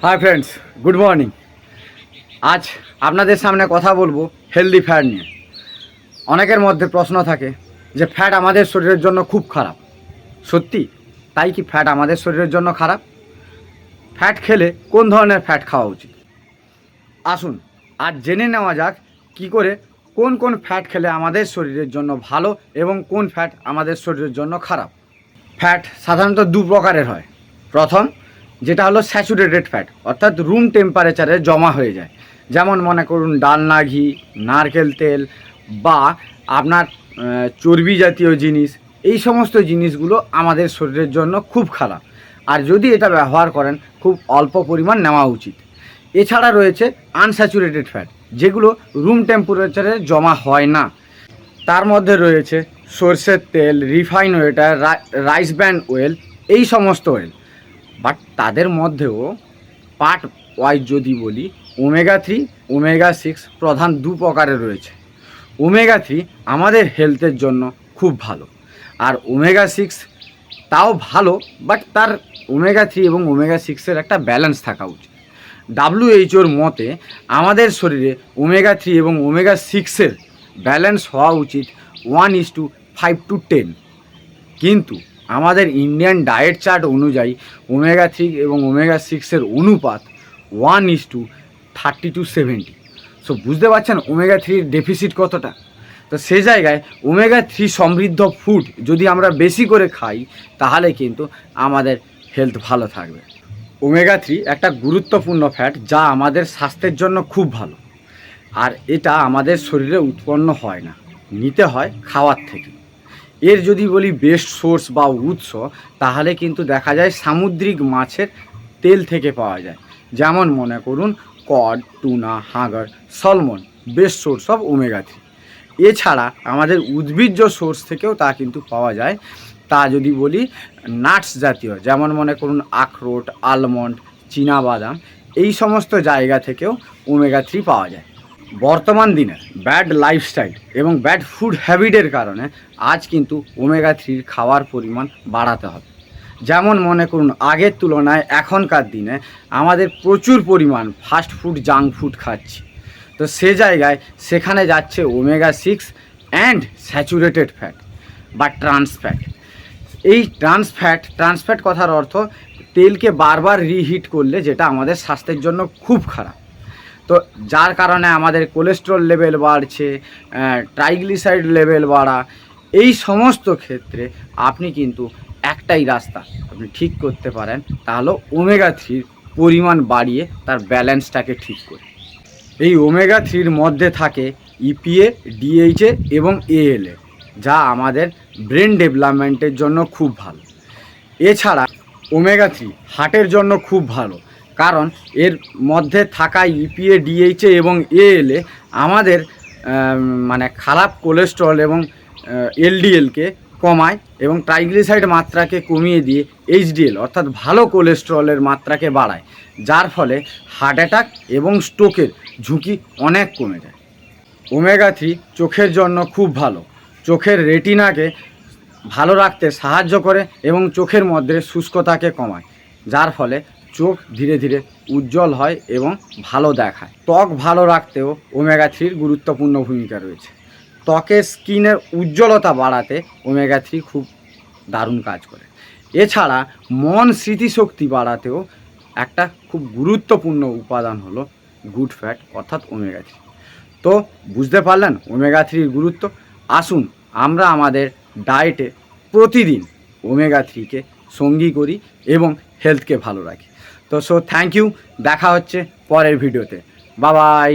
Hi friends, good morning. আজ আপনাদের সামনে কথা বলবো হেলদি ফ্যাট নিয়ে। অনেকের মধ্যে প্রশ্ন থাকে যে ফ্যাট আমাদের শরীরের জন্য খুব খারাপ। সত্যি তাই কি ফ্যাট আমাদের শরীরের জন্য খারাপ? ফ্যাট খেলে কোন ধরনের ফ্যাট খাওয়া উচিত? আসুন আজ জেনে নেওয়া যাক কি করে কোন কোন ফ্যাট খেলে আমাদের শরীরের জন্য ভালো এবং কোন ফ্যাট আমাদের শরীরের জন্য খারাপ। ফ্যাট সাধারণত দু প্রকারের হয়। প্রথম যেটা হলো স্যাচুরেটেড ফ্যাট, অর্থাৎ রুম টেম্পারেচারে জমা হয়ে যায়। যেমন মনে করুন ডালনা ঘি, নারকেল তেল বা আপনার চর্বি জাতীয় জিনিস। এই সমস্ত জিনিসগুলো আমাদের শরীরের জন্য খুব খারাপ, আর যদি এটা ব্যবহার করেন খুব অল্প পরিমাণ নেওয়া উচিত। এছাড়া রয়েছে আনস্যাচুরেটেড ফ্যাট, যেগুলো রুম টেম্পারেচারে জমা হয় না। তার মধ্যে রয়েছে সরষের তেল, refine waiter, rice bran oil, এই সমস্ত অয়েল। বাট তাদের মধ্যেও পার্ট ওয়াইজ যদি বলি, ওমেগা 3, ওমেগা 6 প্রধান দু প্রকারের রয়েছে। ওমেগা 3 আমাদের হেলথের জন্য খুব ভালো, আর ওমেগা 6 তাও ভালো, বাট তার ওমেগা 3 এবং ওমেগা 6-এর একটা ব্যালেন্স থাকা উচিত। WHO-র মতে আমাদের শরীরে ওমেগা 3 এবং ওমেগা 6-এর ব্যালেন্স হওয়া উচিত 1:5 to 10। কিন্তু আমাদের ইন্ডিয়ান ডায়েট চার্ট অনুযায়ী ওমেগা 3 এবং ওমেগা 6-এর অনুপাত 1:30 to 70। সো বুঝতে পারছেন ওমেগা 3-এর ডেফিসিট কতটা। তো সে জায়গায় ওমেগা 3 সমৃদ্ধ ফুড যদি আমরা বেশি করে খাই, তাহলে কিন্তু আমাদের হেলথ ভালো থাকবে। ওমেগা 3 একটা গুরুত্বপূর্ণ ফ্যাট, যা আমাদের স্বাস্থ্যের জন্য খুব ভালো, আর এটা আমাদের শরীরে উৎপন্ন হয় না, নিতে হয় খাওয়ার থেকে। এর যদি বলি বেস্ট সোর্স বা উৎস, তাহলে কিন্তু দেখা যায় সামুদ্রিক মাছের তেল থেকে পাওয়া যায়। যেমন মনে করুন কড, টুনা, হাঙ্গার, salmon best source of omega 3। এছাড়া আমাদের উদ্ভিজ্জ সোর্স থেকেও তা কিন্তু পাওয়া যায়। তা যদি বলি নাটস জাতীয়, যেমন মনে করুন আখরোট, আলমন্ড, চীনাবাদাম, এই সমস্ত জায়গা থেকেও ওমেগা 3 পাওয়া যায়। বর্তমান দিনে ব্যাড লাইফস্টাইল এবং ব্যাড ফুড হ্যাবিটের কারণে আজ কিন্তু ওমেগা 3 খাওয়ার পরিমাণ বাড়াতে হবে। যেমন মনে করুন আগের তুলনায় এখনকার দিনে আমাদের প্রচুর পরিমাণ ফাস্ট ফুড, জাঙ্ক ফুড খাচ্ছি। তো সে জায়গায় সেখানে যাচ্ছে ওমেগা 6 অ্যান্ড স্যাচুরেটেড ফ্যাট বা ট্রান্স ফ্যাট। এই ট্রান্স ফ্যাট কথার অর্থ তেলকে বারবার রিহিট করলে, যেটা আমাদের স্বাস্থ্যের জন্য খুব খারাপ। তো যার কারণে আমাদের কোলেস্ট্রল লেভেল বাড়ছে, ট্রাইগ্লিসাইড লেভেল বাড়া। এই সমস্ত ক্ষেত্রে আপনি কিন্তু একটাই রাস্তা আপনি ঠিক করতে পারেন, তাহলে ওমেগা 3 পরিমাণ বাড়িয়ে তার ব্যালেন্সটাকে ঠিক করে। এই ওমেগা 3-র মধ্যে থাকে ইপিএ, ডিএইচএ এবং এএলএ, যা আমাদের ব্রেন ডেভেলপমেন্টের জন্য খুব ভালো। এছাড়া ওমেগা 3 হার্টের জন্য খুব ভালো, কারণ এর মধ্যে থাকা ইপিএ, ডিএইচএ এবং এএলএ আমাদের মানে খারাপ কোলেস্ট্রল এবং এলডিএলকে কমায় এবং ট্রাইগ্লিসাইড মাত্রাকে কমিয়ে দিয়ে এইচডিএল অর্থাৎ ভালো কোলেস্ট্রলের মাত্রাকে বাড়ায়, যার ফলে হার্ট অ্যাটাক এবং স্ট্রোকের ঝুঁকি অনেক কমে যায়। ওমেগা 3 চোখের জন্য খুব ভালো, চোখের রেটিনাকে ভালো রাখতে সাহায্য করে এবং চোখের মধ্যে শুষ্কতাকে কমায়, যার ফলে চোখ ধীরে ধীরে উজ্জ্বল হয় এবং ভালো দেখায়। ত্বক ভালো রাখতেও ওমেগা 3-র গুরুত্বপূর্ণ ভূমিকা রয়েছে। ত্বকের স্কিনের উজ্জ্বলতা বাড়াতে ওমেগা 3 খুব দারুণ কাজ করে। এছাড়া মন স্মৃতিশক্তি বাড়াতেও একটা খুব গুরুত্বপূর্ণ উপাদান হলো গুড ফ্যাট অর্থাৎ ওমেগা 3। তো বুঝতে পারলেন ওমেগা 3-র গুরুত্ব। আসুন আমরা আমাদের ডায়েটে প্রতিদিন ওমেগা 3-কে সঙ্গী করি এবং হেলথকে ভালো রাখি। তো থ্যাংক ইউ, দেখা হচ্ছে পরের ভিডিওতে। Bye bye.